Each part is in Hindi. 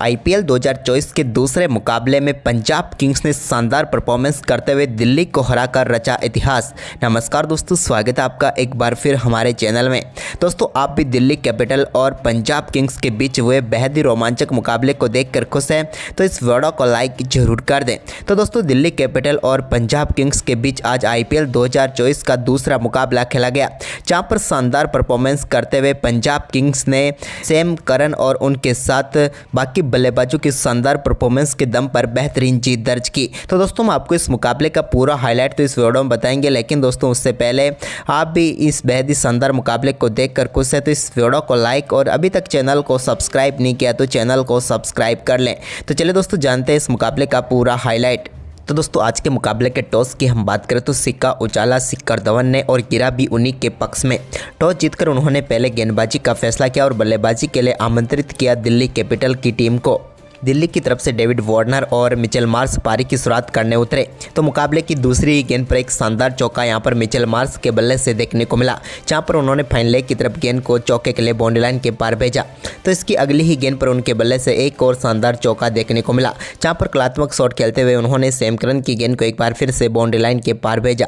आईपीएल 2024 के दूसरे मुकाबले में पंजाब किंग्स ने शानदार परफॉर्मेंस करते हुए दिल्ली को हराकर रचा इतिहास। नमस्कार दोस्तों, स्वागत है आपका एक बार फिर हमारे चैनल में। दोस्तों, आप भी दिल्ली कैपिटल और पंजाब किंग्स के बीच हुए बेहद ही रोमांचक मुकाबले को देखकर खुश हैं तो इस वीडियो को लाइक जरूर कर दें। तो दोस्तों, दिल्ली कैपिटल और पंजाब किंग्स के बीच आज आईपीएल 2024 का दूसरा मुकाबला खेला गया, जहाँ पर शानदार परफॉर्मेंस करते हुए पंजाब किंग्स ने सैम करन और उनके साथ बाकी बल्लेबाजों की शानदार परफॉर्मेंस के दम पर बेहतरीन जीत दर्ज की। तो दोस्तों, हम आपको इस मुकाबले का पूरा हाईलाइट तो इस वीडियो में बताएंगे, लेकिन दोस्तों उससे पहले आप भी इस बेहद ही शानदार मुकाबले को देखकर खुश है तो इस वीडियो को लाइक और अभी तक चैनल को सब्सक्राइब नहीं किया तो चैनल को सब्सक्राइब कर लें। तो चलिए दोस्तों, जानते हैं इस मुकाबले का पूरा हाईलाइट। तो दोस्तों, आज के मुकाबले के टॉस की हम बात करें तो सिक्का उछाला शिखर धवन ने और गिरा भी उन्हीं के पक्ष में। टॉस जीतकर उन्होंने पहले गेंदबाजी का फैसला किया और बल्लेबाजी के लिए आमंत्रित किया दिल्ली कैपिटल की टीम को। दिल्ली की तरफ से डेविड वार्नर और मिचेल मार्श पारी की शुरुआत करने उतरे तो मुकाबले की दूसरी गेंद पर एक शानदार चौका यहां पर मिचेल मार्श के बल्ले से देखने को मिला, जहां पर उन्होंने फाइन लेग की तरफ गेंद को चौके के लिए बाउंड्री लाइन के पार भेजा। तो इसकी अगली ही गेंद पर उनके बल्ले से एक और शानदार चौका देखने को मिला, जहां पर कलात्मक शॉट खेलते हुए उन्होंने सैम करन की गेंद को एक बार फिर से बाउंड्री लाइन के पार भेजा।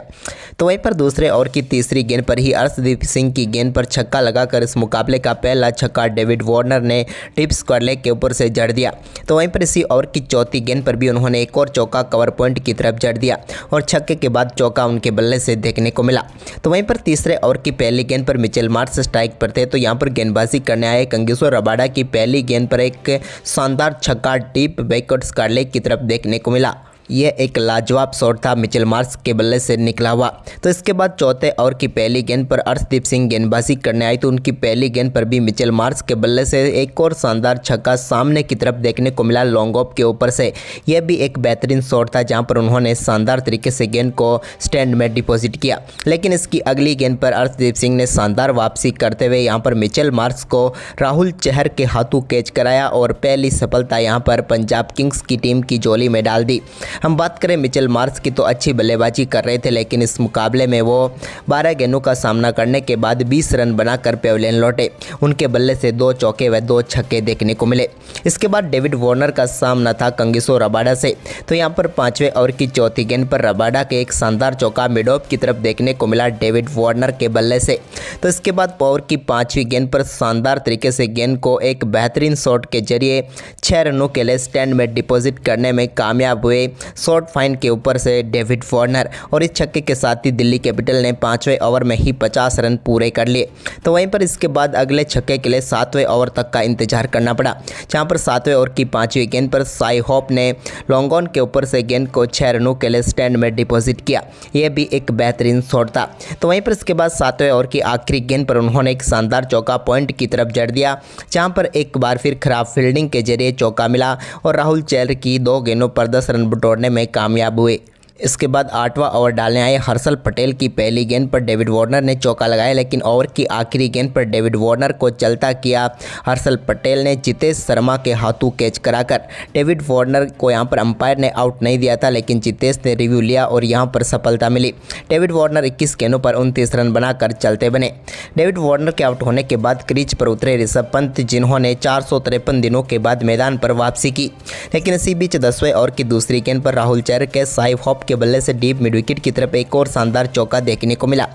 तो वहीं पर दूसरे ओवर की तीसरी गेंद पर ही अर्शदीप सिंह की गेंद पर छक्का लगाकर इस मुकाबले का पहला छक्का डेविड वार्नर ने टिप स्क्वायर लेग के ऊपर से जड़ दिया। तो वहीं पर इसी ओवर की चौथी गेंद पर भी उन्होंने एक और चौका कवर पॉइंट की तरफ जड़ दिया और छक्के के बाद चौका उनके बल्ले से देखने को मिला। तो वहीं पर तीसरे ओवर की पहली गेंद पर मिचेल मार्श स्ट्राइक पर थे तो यहां पर गेंदबाजी करने आए कंगिसो रबाडा की पहली गेंद पर एक शानदार छक्का डीप बैकवर्ड स्क्वायर लेग की तरफ देखने को मिला। यह एक लाजवाब शॉट था मिचेल मार्श के बल्ले से निकला हुआ। तो इसके बाद चौथे ओवर की पहली गेंद पर अर्शदीप सिंह गेंदबाजी करने आई तो उनकी पहली गेंद पर भी मिचेल मार्श के बल्ले से एक और शानदार छक्का सामने की तरफ देखने को मिला लॉन्ग ऑफ के ऊपर से। यह भी एक बेहतरीन शॉट था जहां पर उन्होंने शानदार तरीके से गेंद को स्टैंड में डिपॉजिट किया, लेकिन इसकी अगली गेंद पर अर्शदीप सिंह ने शानदार वापसी करते हुए यहाँ पर मिचेल मार्श को राहुल चहर के हाथों कैच कराया और पहली सफलता यहाँ पर पंजाब किंग्स की टीम की झोली में डाल दी। हम बात करें मिचेल मार्श की तो अच्छी बल्लेबाजी कर रहे थे, लेकिन इस मुकाबले में वो 12 गेंदों का सामना करने के बाद 20 रन बनाकर पेविलियन लौटे। उनके बल्ले से 2 चौके व 2 छक्के देखने को मिले। इसके बाद डेविड वार्नर का सामना था कंगिसो रबाडा से। तो यहाँ पर 5वें ओवर की चौथी गेंद पर रबाडा के एक शानदार चौका मिड ऑफ की तरफ देखने को मिला डेविड वार्नर के बल्ले से। तो इसके बाद ओवर की 5वीं गेंद पर शानदार तरीके से गेंद को एक बेहतरीन शॉट के जरिए 6 रनों के लिए स्टैंड में डिपॉजिट करने में कामयाब हुए शॉर्ट फाइन के ऊपर से डेविड वार्नर, और इस छक्के के साथ ही दिल्ली कैपिटल ने 5वें ओवर में ही 50 रन पूरे कर लिए। तो वहीं पर इसके बाद अगले छक्के के लिए 7वें ओवर तक का इंतजार करना पड़ा, जहां पर 7वें ओवर की 5वीं गेंद पर साई होप ने लॉन्ग ऑन के ऊपर से गेंद को 6 रनों के लिए स्टैंड में डिपॉजिट किया। यह भी एक बेहतरीन शॉट था। तो वहीं पर इसके बाद 7वें ओवर की आखिरी गेंद पर उन्होंने एक शानदार चौका पॉइंट की तरफ जड़ दिया, जहां पर एक बार फिर खराब फील्डिंग के जरिए चौका मिला और राहुल चहर की 2 गेंदों पर 10 रन बटोरने में कामयाब हुए। इसके बाद 8वां ओवर डालने आए हर्षल पटेल की पहली गेंद पर डेविड वार्नर ने चौका लगाया, लेकिन ओवर की आखिरी गेंद पर डेविड वार्नर को चलता किया हर्षल पटेल ने जितेश शर्मा के हाथों कैच कराकर। डेविड वार्नर को यहां पर अंपायर ने आउट नहीं दिया था, लेकिन जितेश ने रिव्यू लिया और यहां पर सफलता मिली। डेविड वार्नर 21 गेंदों पर 29 रन बनाकर चलते बने। डेविड वार्नर के आउट होने के बाद क्रीज पर उतरे ऋषभ पंत, जिन्होंने 453 दिनों के बाद मैदान पर वापसी की, लेकिन इसी बीच 10वें ओवर की दूसरी गेंद पर राहुल चहर के साई होप के बल्ले से डीप मिड विकेट की तरफ एक और शानदार चौका देखने को मिला।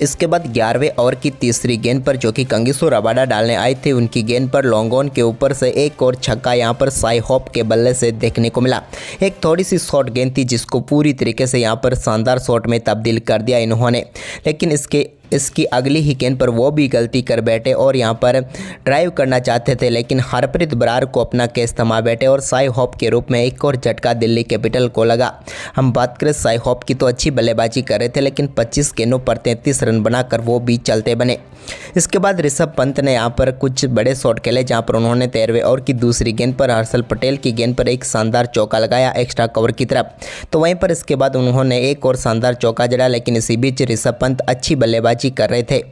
इसके बाद 11वें ओवर की तीसरी गेंद पर जो कि कंगिसो रबाडा डालने आए थे, उनकी गेंद पर लॉन्ग ऑन के ऊपर से एक और छक्का यहां पर साई होप के बल्ले से देखने को मिला। एक थोड़ी सी शॉर्ट गेंद थी जिसको पूरी तरीके से यहां पर शानदार शॉट में तब्दील कर दिया इन्होंने, लेकिन इसकी अगली ही गेंद पर वो भी गलती कर बैठे और यहां पर ड्राइव करना चाहते थे, लेकिन हरप्रीत बरार को अपना कैच थमा बैठे और साई होप के रूप में एक और झटका दिल्ली कैपिटल को लगा। हम बात करें साई होप की तो अच्छी बल्लेबाजी कर रहे थे, लेकिन 25 गेंदों पर 33 रन बनाकर वो भी चलते बने। इसके बाद ऋषभ पंत ने यहां पर कुछ बड़े शॉट खेले, जहां पर उन्होंने 13वें ओवर की दूसरी गेंद पर हर्षल पटेल की गेंद पर एक शानदार चौका लगाया एक्स्ट्रा कवर की तरफ। तो वहीं पर इसके बाद उन्होंने एक और शानदार चौका जड़ा, लेकिन इसी बीच ऋषभ पंत अच्छी बल्लेबाजी कर रहे थे।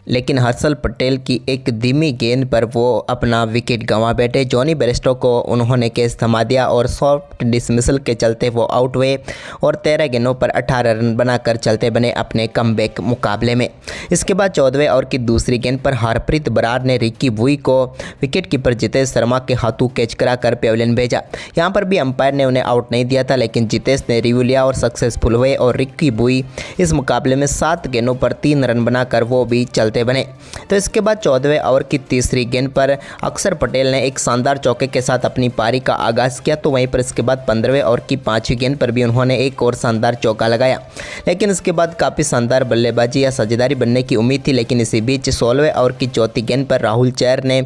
लेकिन हर्षल पटेल की एक धीमी गेंद पर वो अपना विकेट गंवा बैठे। जॉनी बेयरस्टो को उन्होंने कैच थमा दिया और सॉफ्ट डिसमिसल के चलते वो आउट हुए और 13 गेंदों पर 18 रन बनाकर चलते बने अपने कमबैक मुकाबले में। इसके बाद 14वें ओवर की दूसरी गेंद पर हरप्रीत बरार ने रिकी बुई को विकेट कीपर जितेश शर्मा के हाथों कैच कराकर पेविलियन भेजा। यहाँ पर भी अंपायर ने उन्हें आउट नहीं दिया था, लेकिन जितेश ने रिव्यू लिया और सक्सेसफुल हुए और रिकी बुई इस मुकाबले में 7 गेंदों पर 3 रन बनाकर वो भी चलते बने। तो इसके बाद 14वें ओवर की तीसरी गेंद पर अक्षर पटेल ने एक शानदार चौके के साथ अपनी पारी का आगाज किया। तो वहीं पर इसके बाद 15वें ओवर की 5वीं गेंद पर भी उन्होंने एक और शानदार चौका लगाया, लेकिन इसके बाद काफ़ी शानदार बल्लेबाजी या साझेदारी बनने की उम्मीद थी। लेकिन इसी बीच 16वें ओवर की चौथी गेंद पर राहुल चहर ने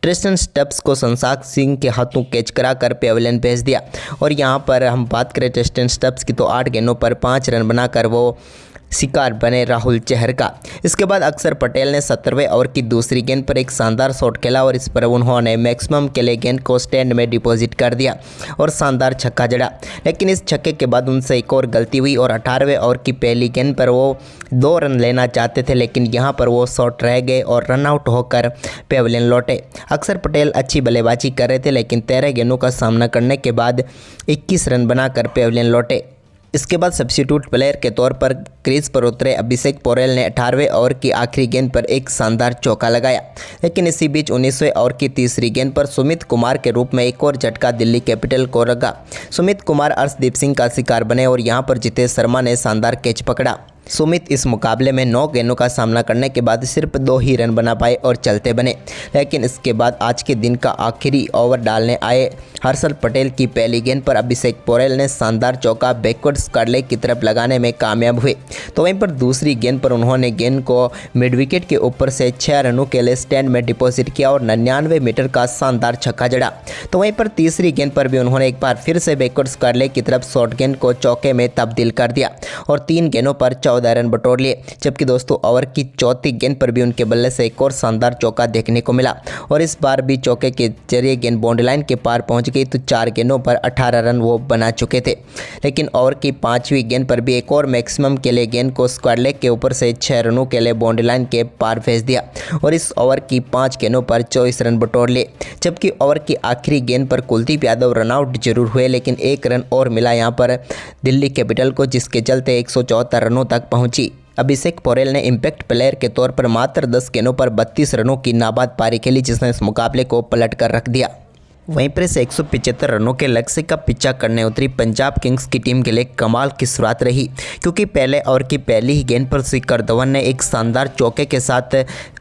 ट्रिस्टन स्टब्स को शशांक सिंह के हाथों कैच कराकर पेविलियन भेज दिया। और यहाँ पर हम बात करें ट्रिस्टन स्टब्स की, तो 8 गेंदों पर 5 रन बनाकर वो शिकार बने राहुल चहर का। इसके बाद अक्षर पटेल ने 17वें ओवर की दूसरी गेंद पर एक शानदार शॉट खेला और इस पर उन्होंने मैक्सिमम के लिए गेंद को स्टैंड में डिपॉजिट कर दिया और शानदार छक्का जड़ा। लेकिन इस छक्के के बाद उनसे एक और गलती हुई और 18वें ओवर की पहली गेंद पर वो 2 रन लेना चाहते थे, लेकिन यहाँ पर वो शॉट रह गए और रन आउट होकर पेविलियन लौटे। अक्षर पटेल अच्छी बल्लेबाजी कर रहे थे, लेकिन 13 गेंदों का सामना करने के बाद 21 रन बनाकर पेविलियन लौटे। इसके बाद सब्स्टिट्यूट प्लेयर के तौर पर क्रीज पर उतरे अभिषेक पोरेल ने 18वें ओवर की आखिरी गेंद पर एक शानदार चौका लगाया। लेकिन इसी बीच 19वें ओवर की तीसरी गेंद पर सुमित कुमार के रूप में एक और झटका दिल्ली कैपिटल को लगा। सुमित कुमार अर्शदीप सिंह का शिकार बने और यहां पर जितेश शर्मा ने शानदार कैच पकड़ा। सुमित इस मुकाबले में 9 गेंदों का सामना करने के बाद सिर्फ 2 ही रन बना पाए और चलते बने। लेकिन इसके बाद आज के दिन का आखिरी ओवर डालने आए हर्षल पटेल की पहली गेंद पर अभिषेक पोरेल ने शानदार चौका बैकवर्ड स्क्वायर लेग की तरफ लगाने में कामयाब हुए। तो वहीं पर दूसरी गेंद पर उन्होंने गेंद को मिड विकेट के ऊपर से 6 रनों के लिए स्टैंड में डिपॉजिट किया और 99 मीटर का शानदार छक्का जड़ा। तो वहीं पर तीसरी गेंद पर भी उन्होंने एक बार फिर से बैकवर्ड स्क्वायर लेग की तरफ शॉर्ट गेंद को चौके में तब्दील कर दिया और 3 गेंदों पर 14 रन बटोर लिए। जबकि दोस्तों ओवर की चौथी गेंद पर भी उनके बल्ले से एक और शानदार चौका देखने को मिला और इस बार भी चौके के जरिए गेंद बाउंड्री लाइन के पार पहुंच गई। तो 4 गेंदों पर 18 रन वो बना चुके थे। लेकिन ओवर की 5वीं गेंद पर भी एक और मैक्सिमम के लिए गेंद को स्क्वायर लेग के ऊपर से 6 रनों के लिए बाउंड्री लाइन के पार भेज दिया और इस ओवर की 5 गेंदों पर 24 रन बटोर लिए। जबकि ओवर की आखिरी गेंद पर कुलदीप यादव रनआउट जरूर हुए, लेकिन 1 रन और मिला यहाँ पर दिल्ली कैपिटल को, जिसके चलते 174 रनों तक पहुंची। अभिषेक पोरेल ने इम्पैक्ट प्लेयर के तौर पर मात्र 10 गेंदों पर 32 रनों की नाबाद पारी खेली, जिसने इस मुकाबले को पलट कर रख दिया। वहीं पर इस 175 रनों के लक्ष्य का पीछा करने उतरी पंजाब किंग्स की टीम के लिए कमाल की शुरुआत रही, क्योंकि पहले ओवर की पहली ही गेंद पर शिखर धवन ने एक शानदार चौके के साथ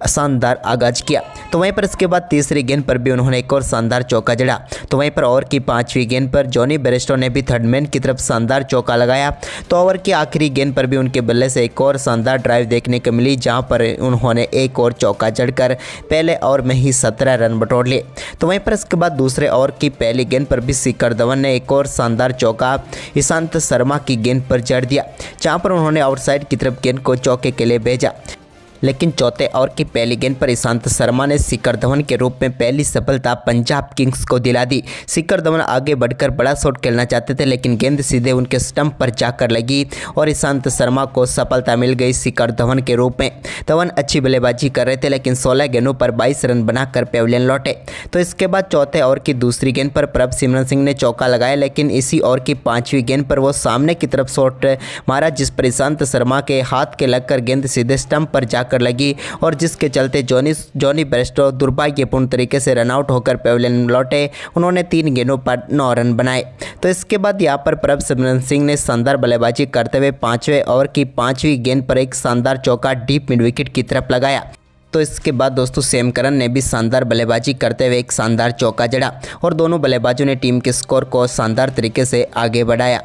शानदार आगाज किया। तो वहीं पर इसके बाद तीसरी गेंद पर भी उन्होंने एक और शानदार चौका जड़ा। तो वहीं पर ओवर की 5वीं गेंद पर जॉनी बेयरस्टो ने भी थर्ड मैन की तरफ शानदार चौका लगाया। तो ओवर की आखिरी गेंद पर भी उनके बल्ले से एक और शानदार ड्राइव देखने को मिली, जहां पर उन्होंने एक और चौका जड़कर पहले ओवर में ही 17 रन बटोर लिए। तो वहीं पर इसके बाद दूसरे ओवर की पहली गेंद पर भी शिखर धवन ने एक और शानदार चौका ईशांत शर्मा की गेंद पर जड़ दिया, जहां पर उन्होंने आउटसाइड की तरफ गेंद को चौके के लिए भेजा। लेकिन चौथे ओवर की पहली गेंद पर ईशांत शर्मा ने शिखर धवन के रूप में पहली सफलता पंजाब किंग्स को दिला दी। शिखर धवन आगे बढ़कर बड़ा शॉट खेलना चाहते थे, लेकिन गेंद सीधे उनके स्टंप पर जाकर लगी और ईशांत शर्मा को सफलता मिल गई शिखर धवन के रूप में। धवन अच्छी बल्लेबाजी कर रहे थे, लेकिन 16 गेंदों पर 22 रन बनाकर पेविलियन लौटे। तो इसके बाद चौथे ओवर की दूसरी गेंद पर प्रभसिमरन सिंह ने चौका लगाया, लेकिन इसी ओवर की 5वीं गेंद पर वो सामने की तरफ शॉट मारा, जिस पर ईशांत शर्मा के हाथ के लगकर गेंद सीधे स्टंप पर जाकर लगी और जिसके चलते जॉनी बेयरस्टो दुर्भाग्यपूर्ण तरीके से रनआउट होकर पेविलियन लौटे। उन्होंने 3 गेंदों पर 9 रन बनाए। तो इसके बाद यहाँ पर प्रभसिमरन सिंह ने शानदार बल्लेबाजी करते हुए 5वें ओवर की 5वीं गेंद पर एक शानदार चौका डीप मिड विकेट की तरफ लगाया। तो इसके बाद दोस्तों सैम करन ने भी शानदार बल्लेबाजी करते हुए एक शानदार चौका जड़ा और दोनों बल्लेबाजों ने टीम के स्कोर को शानदार तरीके से आगे बढ़ाया।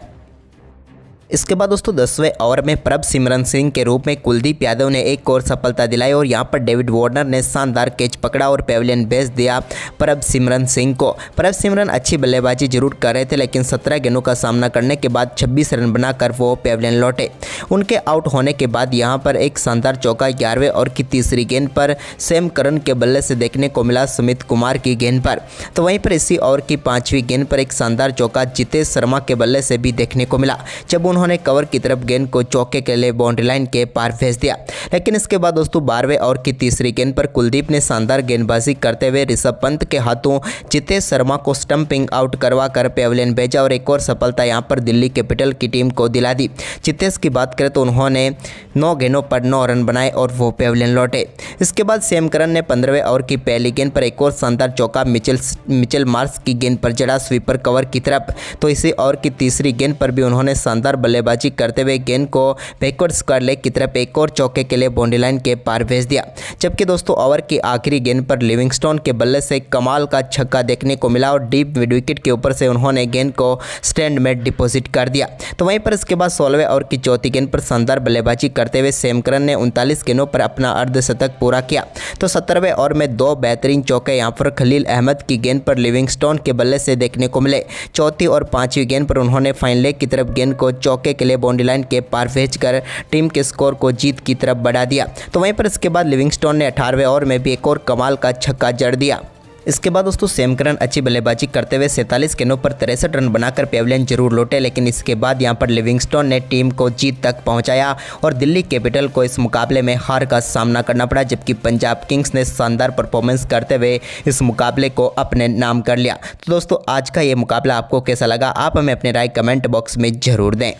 इसके बाद दोस्तों 10वें ओवर में प्रभसिमरन सिंह के रूप में कुलदीप यादव ने एक और सफलता दिलाई और यहां पर डेविड वार्नर ने शानदार कैच पकड़ा और पेविलियन भेज दिया प्रभसिमरन सिंह को। प्रभसिमरन अच्छी बल्लेबाजी जरूर कर रहे थे, लेकिन 17 गेंदों का सामना करने के बाद 26 रन बनाकर वो पेविलियन लौटे। उनके आउट होने के बाद यहां पर एक शानदार चौका 11वें ओवर की तीसरी गेंद पर सैम करन के बल्ले से देखने को मिला सुमित कुमार की गेंद पर। तो वहीं पर इसी ओवर की 5वीं गेंद पर एक शानदार चौका जितेश शर्मा के बल्ले से भी देखने को मिला, जब उन्होंने उन्होंने कवर की तरफ गेंद को चौके के लिए बाउंड्री लाइन के पार भेज दिया। लेकिन इसके बाद दोस्तों 12वें ओवर की तीसरी गेंद पर कुलदीप ने शानदार गेंदबाजी करते हुए ऋषभ पंत के हाथों जितेश शर्मा को स्टंपिंग आउट करवा कर पेविलियन भेजा और एक और सफलता यहां पर दिल्ली कैपिटल की टीम को दिला दी। जितेश की बात करें तो उन्होंने 9 गेंदों पर 9 रन बनाए और वो पेविलियन लौटे। इसके बाद सैम करन ने 15वें ओवर की पहली गेंद पर एक और शानदार चौका मिचेल मार्श की गेंद पर जड़ा स्वीपर कवर की तरफ। तो इसी ओवर की तीसरी गेंद पर भी उन्होंने शानदार बल्लेबाजी करते हुए गेंद को बैकवर्ड स्क्वायर लेग की तरफ एक और चौके के लिए बाउंड्री लाइन के पार भेज दिया। जबकि दोस्तों ओवर की आखिरी गेंद पर लिविंगस्टोन के बल्ले से कमाल का छक्का देखने को मिला और डीप मिड विकेट के ऊपर से उन्होंने गेंद को स्टैंड में डिपॉजिट कर दिया। तो वहीं पर इसके बाद 16वें ओवर की चौथी गेंद पर शानदार बल्लेबाजी करते हुए सैम करन ने 39 गेंदों पर अपना अर्धशतक पूरा किया। तो 17वें ओवर में 2 बेहतरीन चौके यहां पर खलील अहमद की गेंद पर लिविंगस्टोन के बल्ले से देखने को मिले। चौथी और पांचवी गेंद पर उन्होंने फाइन लेग की तरफ गेंद को चौके के लिए बाउंड्री लाइन के पार भेजकर टीम के स्कोर को जीत की तरफ बढ़ा दिया। तो वहीं पर इसके बाद लिविंगस्टोन ने 18वें ओवर में भी एक और कमाल का छक्का जड़ दिया। इसके बाद दोस्तों सैम करन अच्छी बल्लेबाजी करते हुए 47 गेंदों पर 63 रन बनाकर पेविलियन जरूर लौटे, लेकिन इसके बाद यहां पर लिविंगस्टोन ने टीम को जीत तक पहुंचाया और दिल्ली कैपिटल को इस मुकाबले में हार का सामना करना पड़ा। जबकि पंजाब किंग्स ने शानदार परफॉर्मेंस करते हुए इस मुकाबले को अपने नाम कर लिया। तो दोस्तों आज का ये मुकाबला आपको कैसा लगा, आप हमें अपनी राय कमेंट बॉक्स में ज़रूर दें।